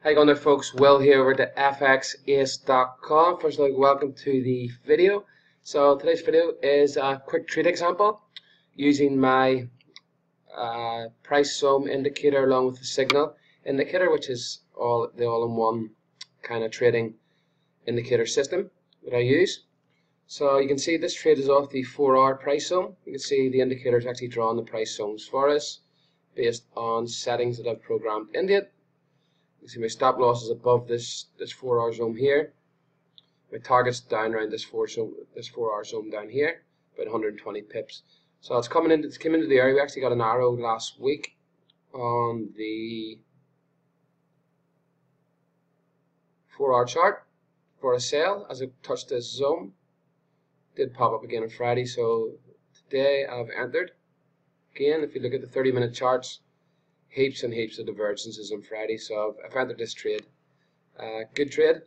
How you going there, folks? Will here over at fxace.com. First of all, welcome to the video. So today's video is a quick trade example using my price zone indicator along with the signal indicator, which is the all-in-one kind of trading indicator system that I use. So you can see this trade is off the 4-hour price zone. You can see the indicator is actually drawing the price zones for us based on settings that I've programmed into it. You see my stop loss is above this 4-hour zone here. My target's down around this 4-hour zone down here, about 120 pips. So it's came into the area. We actually got an arrow last week on the 4-hour chart for a sale as it touched this zone. Did pop up again on Friday, so today I've entered again. If you look at the 30-minute charts, heaps and heaps of divergences on Friday, so I've entered this trade. Good trade.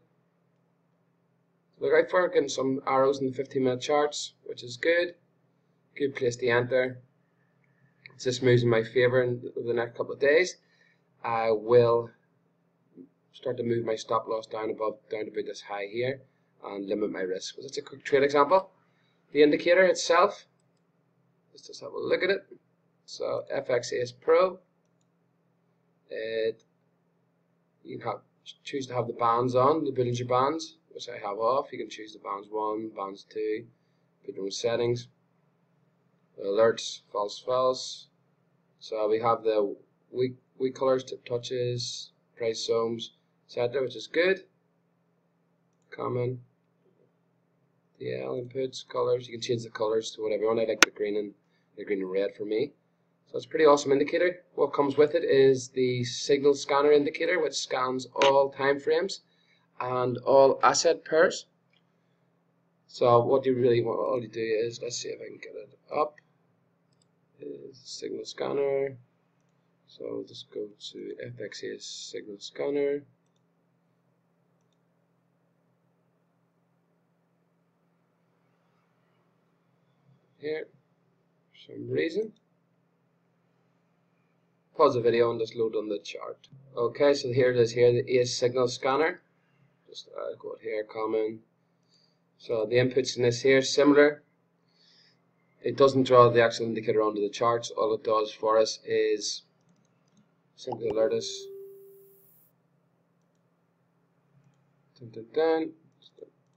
Look out for it, getting some arrows in the 15-minute charts, which is good. Good place to enter. If this moves in my favor in the next couple of days, I will start to move my stop loss down to about this high here and limit my risk. So that's a quick trade example. The indicator itself, let's just have a look at it. So FXAce Pro. You can choose to have the bands on, the Bollinger Bands, which I have off. You can choose the bands 1, bands 2, put your own settings, the alerts, false. So we have the weak colors, tip touches, price zones, etc., which is good. Common, DL inputs, colors. You can change the colors to whatever you want. I like the green and red for me. So it's a pretty awesome indicator. What comes with it is the signal scanner indicator, which scans all time frames and all asset pairs. So what you really want, all you do is, let's see if I can get it up, is signal scanner. So we'll just go to FXAce signal scanner. Here, for some reason. Pause the video and just load on the chart. Okay, so here it is here, the ACE signal scanner. Just go here, common. So the inputs in this here, similar. It doesn't draw the actual indicator onto the charts. All it does for us is simply alert us.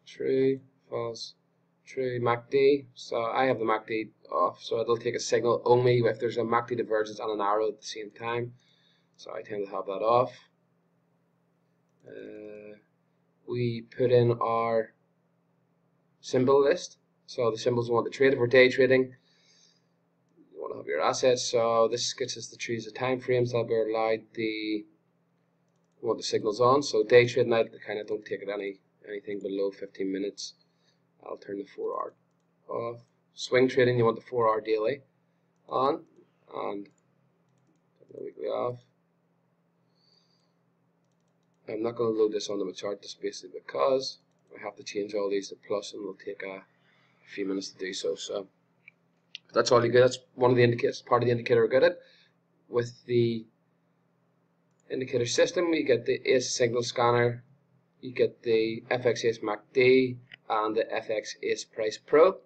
True, false, true, MACD. So I have the MACD off, so it'll take a signal only if there's a MACD divergence and an arrow at the same time. So I tend to have that off. We put in our symbol list. So the symbols we want to trade. If we're day trading, you want to have your assets. So this gets us to choose the time frames that we're allowed we want the signals on. So day trading, I kind of don't take it anything below 15 minutes. I'll turn the 4-hour off. Swing trading, you want the 4-hour daily on, and the weekly off. I'm not going to load this onto my chart just basically because I have to change all these to plus, and it'll take a few minutes to do so. So that's all you get. That's one of the indicators, part of the indicator we're good at. With the indicator system, you get the ACE signal scanner, you get the FXAce MACD, and the FXAce Price Pro.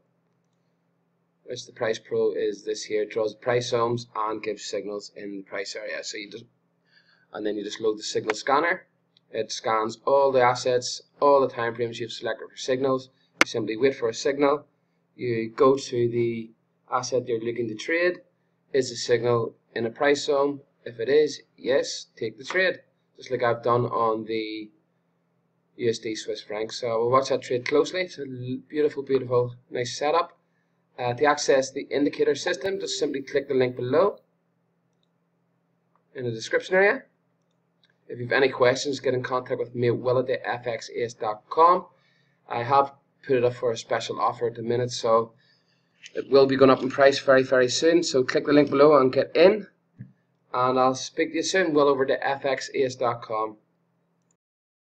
Which the Price Pro is this here, draws the price zones and gives signals in the price area. So you just load the signal scanner. It scans all the assets, all the time frames you've selected for signals. You simply wait for a signal. You go to the asset you're looking to trade. Is the signal in a price zone? If it is, yes, take the trade. Just like I've done on the USD Swiss franc. So we'll watch that trade closely. It's a beautiful, nice setup. To access the indicator system, just simply click the link below in the description area. If you have any questions, get in contact with me at will@fxace.com. I have put it up for a special offer at the minute, so it will be going up in price very soon. So click the link below and get in. And I'll speak to you soon. Will over to fxace.com.